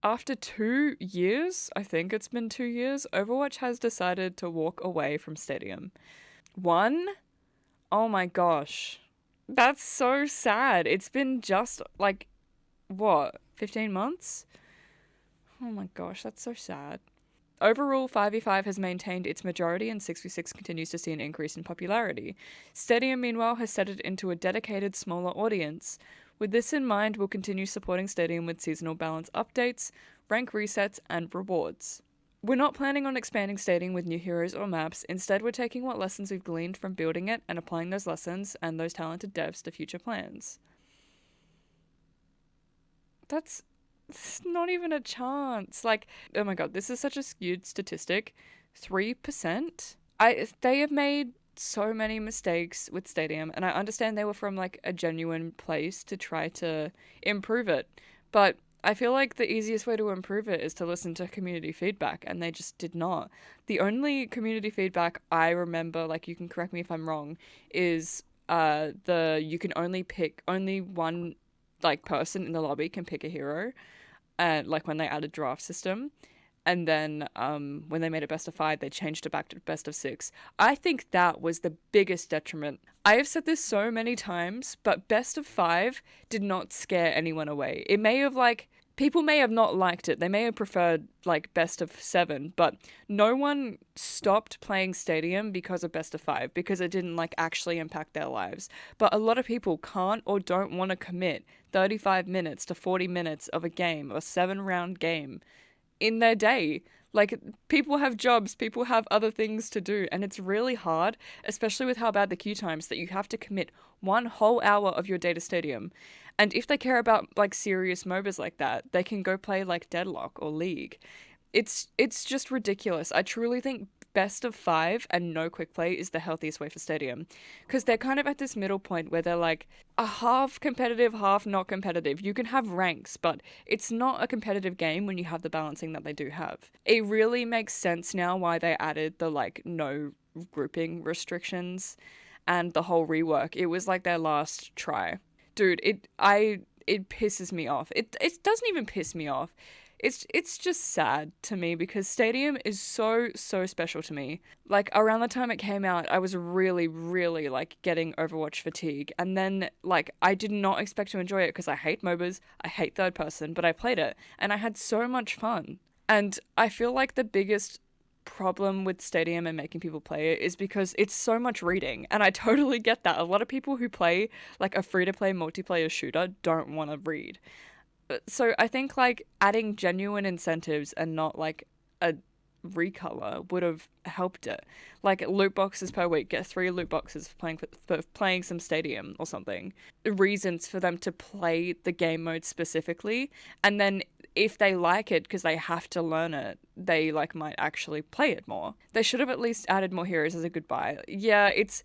After 2 years, I think it's been 2 years, Overwatch has decided to walk away from Stadium. One, oh my gosh. That's so sad. It's been just like, what, 15 months? Oh my gosh, that's so sad. Overall, 5v5 has maintained its majority and 6v6 continues to see an increase in popularity. Stadium, meanwhile, has set it into a dedicated, smaller audience. With this in mind, we'll continue supporting Stadium with seasonal balance updates, rank resets, and rewards. We're not planning on expanding Stadium with new heroes or maps, instead, we're taking what lessons we've gleaned from building it and applying those lessons and those talented devs to future plans. That's not even a chance. Like, oh my god, this is such a skewed statistic. 3%? They have made so many mistakes with Stadium, and I understand they were from like a genuine place to try to improve it. But I feel like the easiest way to improve it is to listen to community feedback, and they just did not. The only community feedback I remember, like you can correct me if I'm wrong, is the you can only pick only one like person in the lobby can pick a hero, and like when they added draft system, and then when they made it best of five, they changed it back to best of six. I think that was the biggest detriment. I have said this so many times, but best of five did not scare anyone away. It may have like people may have not liked it. They may have preferred like best of seven, but no one stopped playing Stadium because of best of five because it didn't like actually impact their lives. But a lot of people can't or don't want to commit 35 minutes to 40 minutes of a game, a 7 round game in their day. Like, people have jobs, people have other things to do, and it's really hard, especially with how bad the queue times, that you have to commit 1 whole hour of your day to Stadium. And if they care about like serious MOBAs like that, they can go play like Deadlock or League. It's just ridiculous. I truly think best of five and no quick play is the healthiest way for Stadium, because they're kind of at this middle point where they're like a half competitive, half not competitive. You can have ranks, but it's not a competitive game when you have the balancing that they do have. It really makes sense now why they added the like no grouping restrictions and the whole rework. It was like their last try. Dude, it pisses me off. It doesn't even piss me off. It's just sad to me because Stadium is so special to me. Like around the time it came out, I was really like getting Overwatch fatigue, and then like I did not expect to enjoy it because I hate MOBAs, I hate third person, but I played it and I had so much fun. And I feel like the biggest problem with Stadium and making people play it is because it's so much reading, and I totally get that. A lot of people who play like a free to play multiplayer shooter don't want to read. So I think like adding genuine incentives and not like a recolor would have helped it. Like loot boxes per week, get 3 loot boxes for playing some Stadium or something. Reasons for them to play the game mode specifically, and then if they like it because they have to learn it, they like might actually play it more. They should have at least added more heroes as a goodbye. Yeah, it's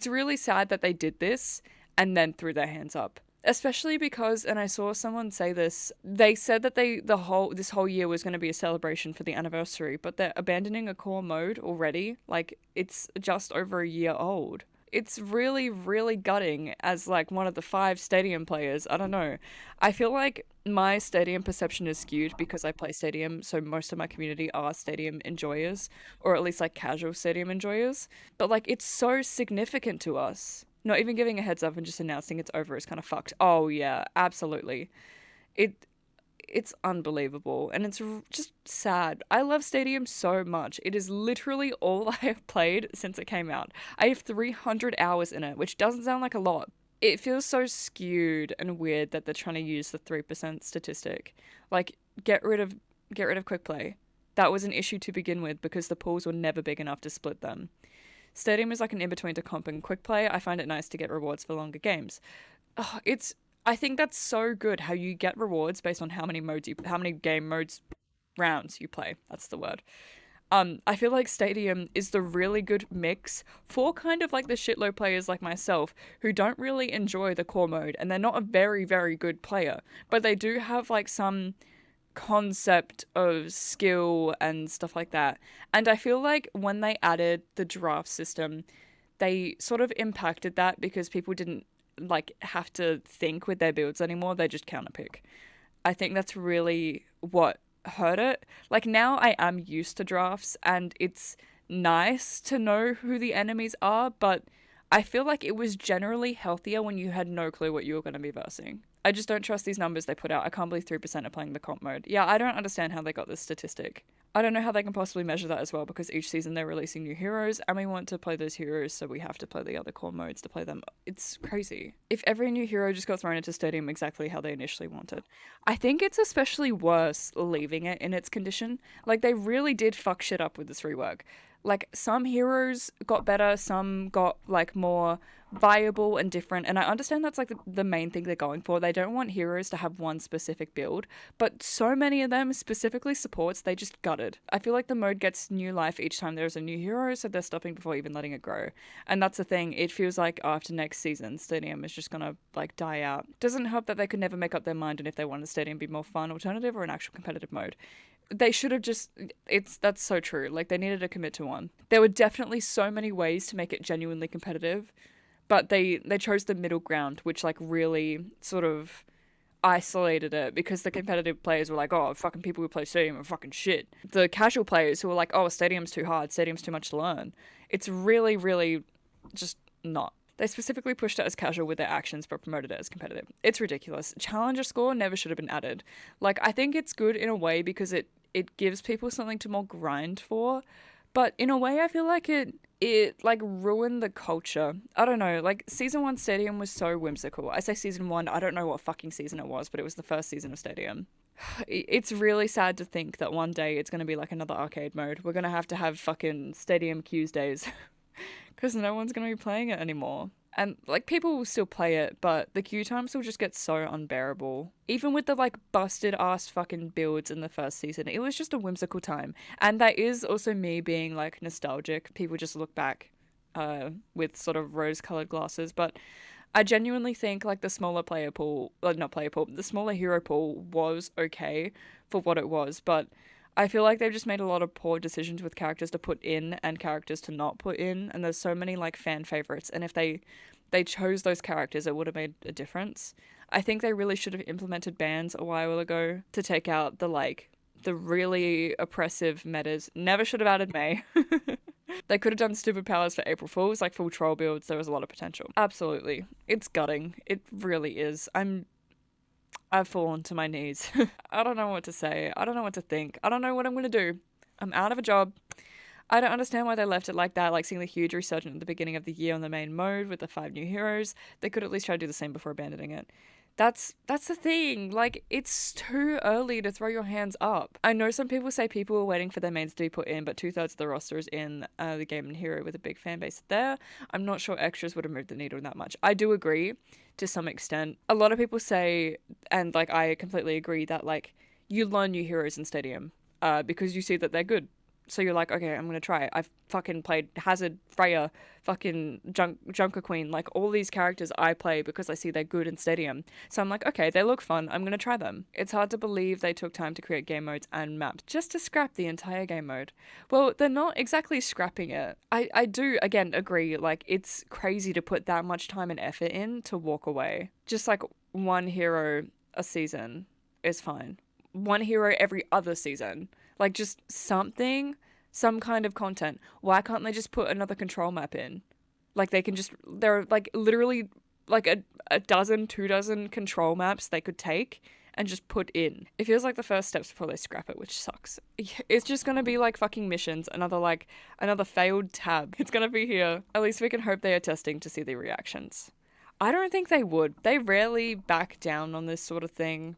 really sad that they did this and then threw their hands up, especially because, and I saw someone say this, they said that this whole year was going to be a celebration for the anniversary, but they're abandoning a core mode already. Like it's just over a year old. It's really gutting as like one of the five Stadium players. I don't know. I feel like my Stadium perception is skewed because I play Stadium, so most of my community are Stadium enjoyers, or at least like casual Stadium enjoyers. But like it's so significant to us. Not even giving a heads up and just announcing it's over is kind of fucked. Oh yeah, absolutely. It it's unbelievable and it's just sad. I love Stadium so much. It is literally all I have played since it came out. I have 300 hours in it, which doesn't sound like a lot. It feels so skewed and weird that they're trying to use the 3% statistic. Like get rid of quick play. That was an issue to begin with because the pools were never big enough to split them. Stadium is like an in between to comp and quick play. I find it nice to get rewards for longer games. Oh, it's I think that's so good how you get rewards based on how many game modes rounds you play. That's the word. I feel like Stadium is the really good mix for kind of like the shitload players like myself who don't really enjoy the core mode and they're not a very good player, but they do have like some concept of skill and stuff like that. And I feel like when they added the draft system, they sort of impacted that because people didn't like have to think with their builds anymore. They just counterpick. I think that's really what hurt it. Like now I am used to drafts and it's nice to know who the enemies are, but I feel like it was generally healthier when you had no clue what you were going to be versing. I just don't trust these numbers they put out. I can't believe 3% are playing the comp mode. Yeah, I don't understand how they got this statistic. I don't know how they can possibly measure that as well because each season they're releasing new heroes and we want to play those heroes, so we have to play the other core modes to play them. It's crazy. If every new hero just got thrown into Stadium exactly how they initially wanted. I think it's especially worse leaving it in its condition. Like, they really did fuck shit up with this rework. Like, some heroes got better, some got like more viable and different, and I understand that's like the main thing they're going for. They don't want heroes to have one specific build, but so many of them, specifically supports, they just gutted. I feel like the mode gets new life each time there's a new hero, so they're stopping before even letting it grow. And that's the thing, it feels like after next season Stadium is just gonna like die out. Doesn't help that they could never make up their mind on if they wanted Stadium to be more fun alternative or an actual competitive mode. They should have just, that's so true, like they needed to commit to one. There were definitely so many ways to make it genuinely competitive, but they chose the middle ground, which like really sort of isolated it, because the competitive players were like, oh, fucking people who play Stadium are fucking shit. The casual players who were like, oh, Stadium's too hard, Stadium's too much to learn. It's really, really just not. They specifically pushed it as casual with their actions but promoted it as competitive. It's ridiculous. Challenger score never should have been added. Like, I think it's good in a way because it gives people something to more grind for, but in a way I feel like it like ruined the culture. I don't know, like season 1 Stadium was so whimsical. I say season 1, I don't know what fucking season it was, but it was the first season of Stadium. It's really sad to think that one day it's going to be like another arcade mode. We're going to have fucking Stadium Tuesdays because no one's going to be playing it anymore. And like people will still play it, but the queue times will just get so unbearable. Even with the like busted ass fucking builds in the first season, it was just a whimsical time. And that is also me being like nostalgic. People just look back with sort of rose colored glasses, but I genuinely think like the smaller player pool, not player pool, the smaller hero pool was okay for what it was, but I feel like they've just made a lot of poor decisions with characters to put in and characters to not put in, and there's so many like fan favorites, and if they chose those characters, it would have made a difference. I think they really should have implemented bans a while ago to take out the really oppressive metas. Never should have added May. They could have done stupid powers for April Fools, like full troll builds. There was a lot of potential. Absolutely. It's gutting. It really is. I've fallen to my knees. I don't know what to say. I don't know what to think. I don't know what I'm going to do. I'm out of a job. I don't understand why they left it like that, like seeing the huge resurgence at the beginning of the year on the main mode with the 5 new heroes. They could at least try to do the same before abandoning it. That's the thing. Like, it's too early to throw your hands up. I know some people say people were waiting for their mains to be put in, but 2/3 of the roster is in the game and hero with a big fan base there. I'm not sure extras would have moved the needle that much. I do agree to some extent. A lot of people say, and like I completely agree, that like you learn new heroes in Stadium because you see that they're good. So you're like, okay, I'm gonna try it. I've fucking played Hazard, Freya, fucking Junker Queen, like all these characters I play because I see they're good in Stadium. So I'm like, okay, they look fun. I'm gonna try them. It's hard to believe they took time to create game modes and maps just to scrap the entire game mode. Well, they're not exactly scrapping it. I do again agree. Like, it's crazy to put that much time and effort in to walk away. Just like one hero a season is fine. One hero every other season. Like, just something, some kind of content. Why can't they just put another control map in? Like, they can just, there are like literally like a dozen, 2 dozen control maps they could take and just put in. It feels like the first steps before they scrap it, which sucks. It's just gonna be like fucking missions, another failed tab. It's gonna be here. At least we can hope they are testing to see the reactions. I don't think they would. They rarely back down on this sort of thing.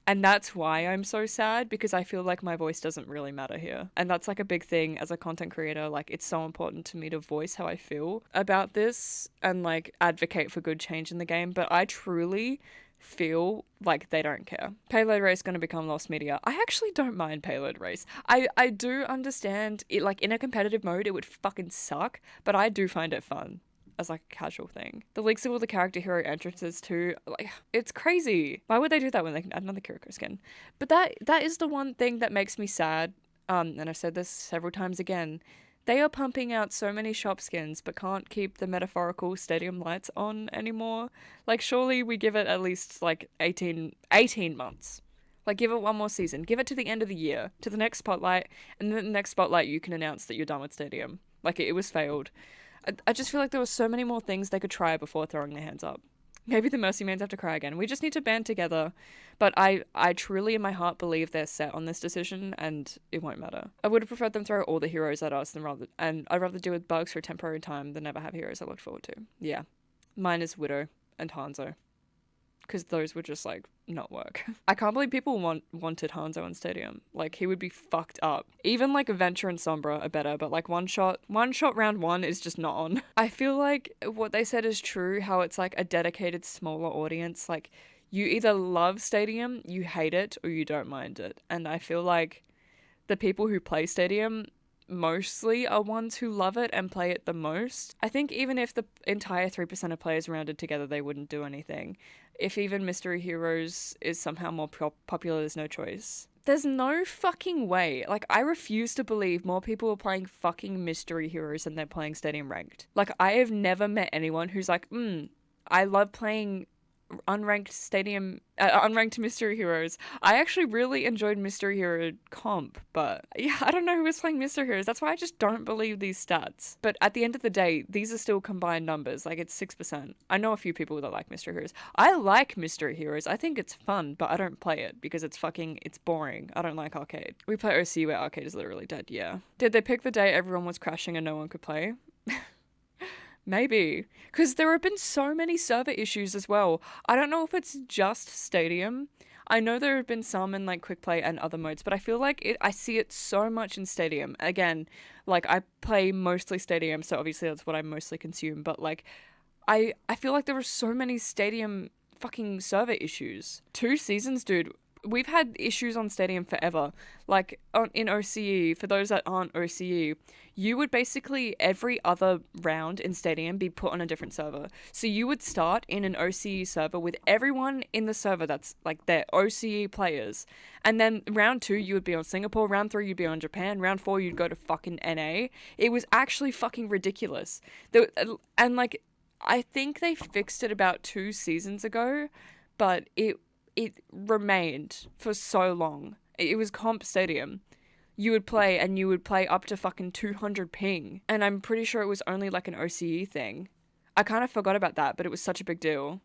And that's why I'm so sad, because I feel like my voice doesn't really matter here. And that's like a big thing as a content creator. Like, it's so important to me to voice how I feel about this and like advocate for good change in the game. But I truly feel like they don't care. Payload race going to become lost media. I actually don't mind payload race. I do understand it, like in a competitive mode it would fucking suck, but I do find it fun as like a casual thing. The leaks of all the character hero entrances too, like, it's crazy. Why would they do that when they can add another Kiriko skin? But that is the one thing that makes me sad. And I've said this several times again. They are pumping out so many shop skins but can't keep the metaphorical Stadium lights on anymore. Like, surely we give it at least like 18 months. Like, give it one more season. Give it to the end of the year, to the next spotlight, and then the next spotlight you can announce that you're done with Stadium. Like, it was failed. I just feel like there were so many more things they could try before throwing their hands up. Maybe the Mercy Mans have to cry again. We just need to band together. But I truly in my heart believe they're set on this decision and it won't matter. I would have preferred them throw all the heroes at us and I'd rather deal with bugs for a temporary time than never have heroes I look forward to. Yeah. Mine is Widow and Hanzo. Because those would just, like, not work. I can't believe people wanted Hanzo in Stadium. Like, he would be fucked up. Even, like, Venture and Sombra are better, but, like, one shot round one is just not on. I feel like what they said is true, how it's, like, a dedicated, smaller audience. Like, you either love Stadium, you hate it, or you don't mind it. And I feel like the people who play Stadium mostly are ones who love it and play it the most. I think even if the entire 3% of players rounded together, they wouldn't do anything. If even Mystery Heroes is somehow more popular, there's no choice. There's no fucking way. Like, I refuse to believe more people are playing fucking Mystery Heroes than they're playing Stadium Ranked. Like, I have never met anyone who's like, I love playing unranked Mystery Heroes. I actually really enjoyed Mystery Hero comp, but yeah, I don't know who was playing Mystery Heroes. That's why I just don't believe these stats. But at the end of the day, these are still combined numbers. Like, it's 6%. I know a few people that like Mystery Heroes. I like Mystery Heroes. I think it's fun, but I don't play it because it's boring. I don't like arcade. We play OC where arcade is literally dead, yeah. Did they pick the day everyone was crashing and no one could play? Maybe. Because there have been so many server issues as well. I don't know if it's just Stadium. I know there have been some in, like, Quick Play and other modes, but I feel like I see it so much in Stadium. Again, like, I play mostly Stadium, so obviously that's what I mostly consume, but, like, I feel like there are so many Stadium fucking server issues. 2 seasons, dude. We've had issues on Stadium forever. Like, in OCE, for those that aren't OCE, you would basically every other round in Stadium be put on a different server. So you would start in an OCE server with everyone in the server that's, like, their OCE players. And then round 2, you would be on Singapore. Round 3, you'd be on Japan. Round 4, you'd go to fucking NA. It was actually fucking ridiculous. And, like, I think they fixed it about 2 seasons ago, but it remained for so long. It was Comp Stadium. You would play up to fucking 200 ping. And I'm pretty sure it was only like an OCE thing. I kind of forgot about that, but it was such a big deal.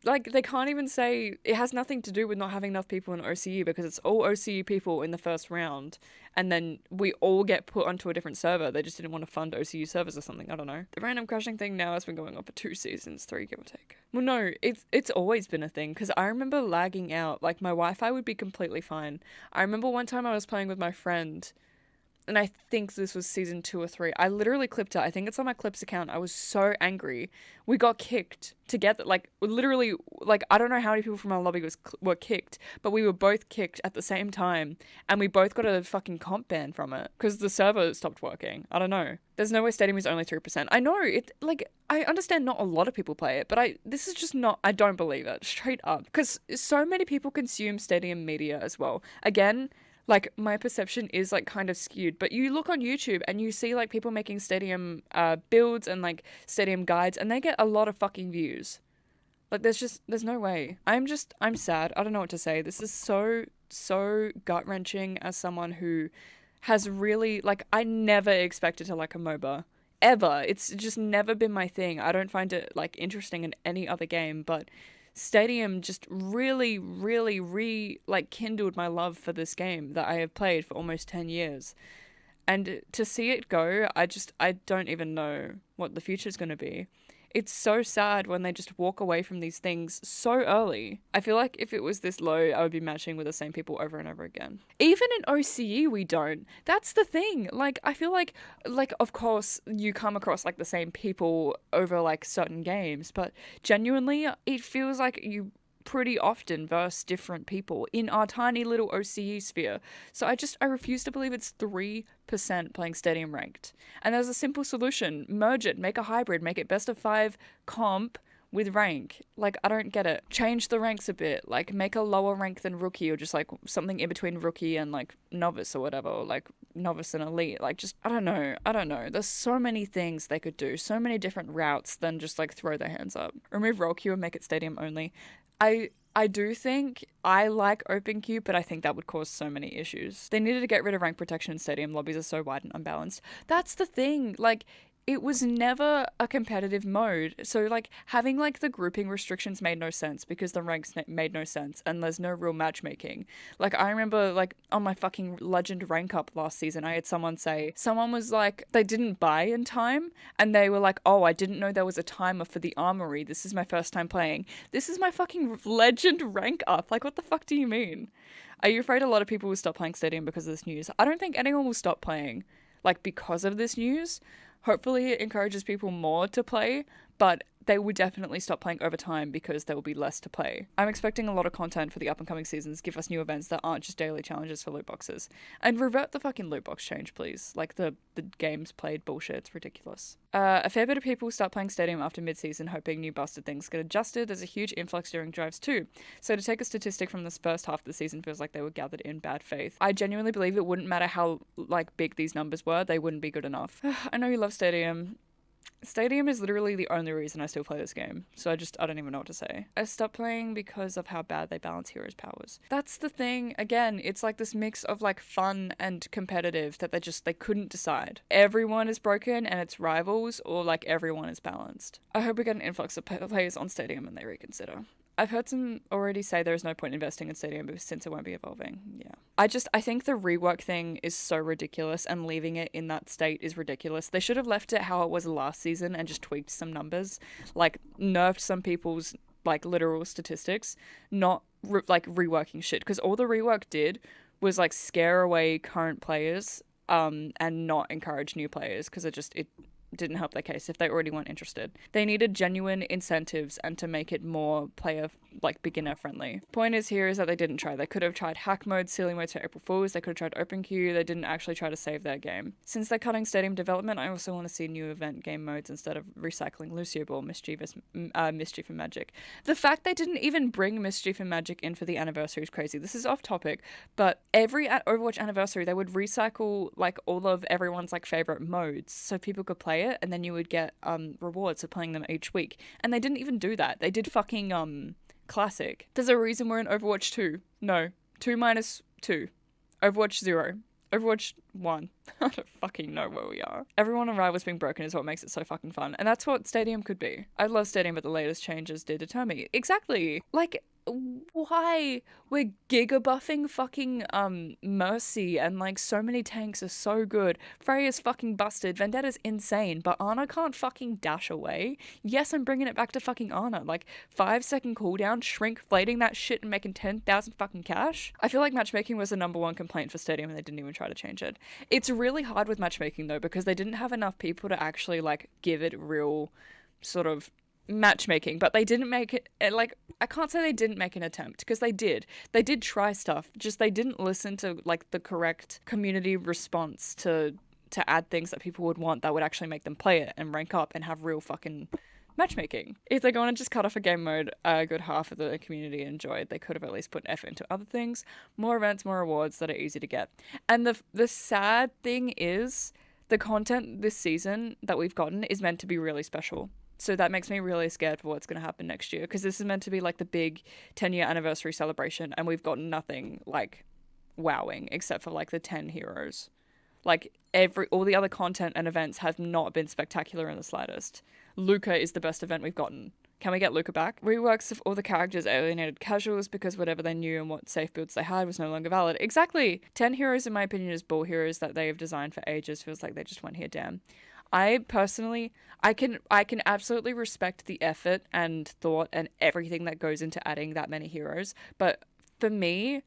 Like, they can't even say it has nothing to do with not having enough people in OCE because it's all OCE people in the first round. And then we all get put onto a different server. They just didn't want to fund OCE servers or something. I don't know. The random crashing thing now has been going on for 2 seasons, 3 give or take. Well, no, it's always been a thing because I remember lagging out. Like, my Wi-Fi would be completely fine. I remember one time I was playing with my friend, and I think this was season 2 or 3. I literally clipped it. I think it's on my Clips account. I was so angry. We got kicked together. Like, literally, like, I don't know how many people from our lobby were kicked, but we were both kicked at the same time, and we both got a fucking comp ban from it because the server stopped working. I don't know. There's no way Stadium is only 3%. I know, like, I understand not a lot of people play it, but this is just not, I don't believe it, straight up. Because so many people consume Stadium media as well. Again, like, my perception is, like, kind of skewed, but you look on YouTube and you see, like, people making Stadium builds and, like, Stadium guides, and they get a lot of fucking views. Like, there's no way. I'm sad. I don't know what to say. This is so gut-wrenching as someone who has really, like, I never expected to like a MOBA. Ever. It's just never been my thing. I don't find it, like, interesting in any other game, but Stadium just really, really kindled my love for this game that I have played for almost 10 years. And to see it go, I don't even know what the future's going to be. It's so sad when they just walk away from these things so early. I feel like if it was this low, I would be matching with the same people over and over again. Even in OCE, we don't. That's the thing. Like, I feel like, of course, you come across, like, the same people over, like, certain games, but genuinely, it feels like you pretty often verse different people in our tiny little OCE sphere. So I refuse to believe it's 3% playing Stadium Ranked. And there's a simple solution. Merge it, make a hybrid, make it best of 5 comp with rank. Like, I don't get it. Change the ranks a bit. Like, make a lower rank than rookie, or just, like, something in between rookie and, like, novice or whatever, or, like, novice and elite. Like, just, I don't know. There's so many things they could do, so many different routes than just, like, throw their hands up. Remove role queue and make it Stadium only. I do think I like open queue, but I think that would cause so many issues. They needed to get rid of rank protection in stadium. Lobbies are so wide and unbalanced. That's the thing. Like, it was never a competitive mode. So, like, having, like, the grouping restrictions made no sense because the ranks made no sense and there's no real matchmaking. Like, I remember, like, on my fucking Legend rank up last season, I had someone say, someone was like, they didn't buy in time and they were like, oh, I didn't know there was a timer for the armory. This is my first time playing. This is my fucking Legend rank up. Like, what the fuck do you mean? Are you afraid a lot of people will stop playing Stadium because of this news? I don't think anyone will stop playing, like, because of this news. Hopefully it encourages people more to play, but they will definitely stop playing over time because there will be less to play. I'm expecting a lot of content for the up and coming seasons. Give us new events that aren't just daily challenges for loot boxes. And revert the fucking loot box change, please. Like the games played bullshit. It's ridiculous. A fair bit of people start playing Stadium after mid-season hoping new busted things get adjusted. There's a huge influx during drives too. So to take a statistic from this first half of the season feels like they were gathered in bad faith. I genuinely believe it wouldn't matter how like big these numbers were, they wouldn't be good enough. I know you love Stadium. Stadium is literally the only reason I still play this game, so I don't even know what to say. I stopped playing because of how bad they balance heroes' powers. That's the thing, again, it's like this mix of like fun and competitive that they couldn't decide. Everyone is broken and it's rivals, or like everyone is balanced. I hope we get an influx of players on Stadium and they reconsider. I've heard some already say there is no point investing in Stadium since it won't be evolving. Yeah. I think the rework thing is so ridiculous and leaving it in that state is ridiculous. They should have left it how it was last season and just tweaked some numbers, like nerfed some people's like literal statistics, not reworking shit. Because all the rework did was like scare away current players and not encourage new players because it didn't help their case if they already weren't interested. They needed genuine incentives and to make it more player, like beginner friendly. Point is here is that they didn't try. They could have tried hack mode, ceiling mode to April Fools. They could have tried open queue. They didn't actually try to save their game. Since they're cutting Stadium development, I also want to see new event game modes instead of recycling Lucio Ball, Mischief and Magic. The fact they didn't even bring Mischief and Magic in for the anniversary is crazy. This is off topic, but every Overwatch anniversary, they would recycle like all of everyone's like favorite modes so people could play it and then you would get rewards for playing them each week. And they didn't even do that. They did fucking classic. There's a reason we're in Overwatch 2. No. 2 minus 2. Overwatch 0. Overwatch 1. I don't fucking know where we are. Everyone on Rivals being broken is what makes it so fucking fun. And that's what Stadium could be. I love Stadium, but the latest changes did deter me. Exactly. Like, why we're giga buffing fucking Mercy and like so many tanks are so good. Freya's fucking busted. Vendetta's insane, but Ana can't fucking dash away. Yes, I'm bringing it back to fucking Ana. Like 5-second cooldown, shrinkflating that shit and making 10,000 fucking cash. I feel like matchmaking was the #1 complaint for Stadium and they didn't even try to change it. It's really hard with matchmaking though because they didn't have enough people to actually like give it real sort of matchmaking, but they didn't make it like I can't say they didn't make an attempt because they did try stuff, just they didn't listen to like the correct community response to add things that people would want that would actually make them play it and rank up and have real fucking matchmaking. If they're going to just cut off a game mode a good half of the community enjoyed, they could have at least put effort into other things, more events, more rewards that are easy to get. And the sad thing is the content this season that we've gotten is meant to be really special. So that makes me really scared for what's going to happen next year because this is meant to be like the big 10-year anniversary celebration and we've got nothing like wowing except for like the 10 heroes. Like all the other content and events have not been spectacular in the slightest. Luca is the best event we've gotten. Can we get Luca back? Reworks of all the characters alienated casuals because whatever they knew and what safe builds they had was no longer valid. Exactly! 10 heroes in my opinion is bull heroes that they have designed for ages. Feels like they just went here damn. I personally, I can absolutely respect the effort and thought and everything that goes into adding that many heroes, but for me,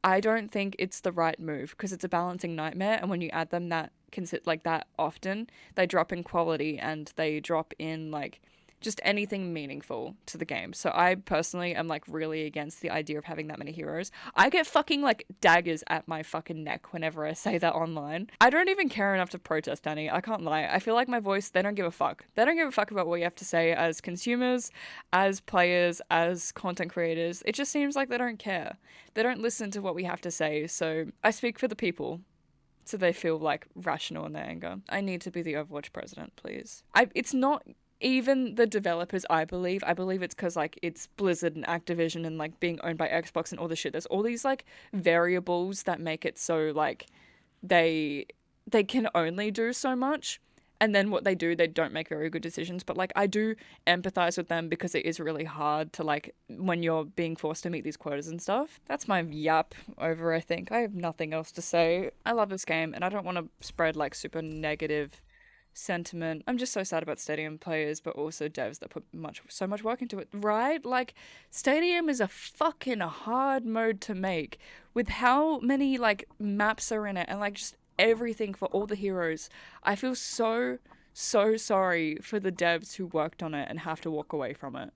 I don't think it's the right move because it's a balancing nightmare, and when you add them that often, they drop in quality and they drop in like just anything meaningful to the game. So I personally am like really against the idea of having that many heroes. I get fucking like daggers at my fucking neck whenever I say that online. I don't even care enough to protest, Danny. I can't lie. I feel like my voice, they don't give a fuck. They don't give a fuck about what you have to say as consumers, as players, as content creators. It just seems like they don't care. They don't listen to what we have to say. So I speak for the people, so they feel like rational in their anger. I need to be the Overwatch president, please. It's not even the developers, I believe it's because like it's Blizzard and Activision and like being owned by Xbox and all this shit. There's all these like variables that make it so like they they can only do so much. And then what they do, they don't make very good decisions. But like I do empathize with them because it is really hard to like when you're being forced to meet these quotas and stuff. That's my yap over, I think. I have nothing else to say. I love this game and I don't want to spread like super negative sentiment. I'm just so sad about Stadium players, but also devs that put so much work into it, right? Like Stadium is a fucking hard mode to make with how many like maps are in it and like just everything for all the heroes. I feel so sorry for the devs who worked on it and have to walk away from it.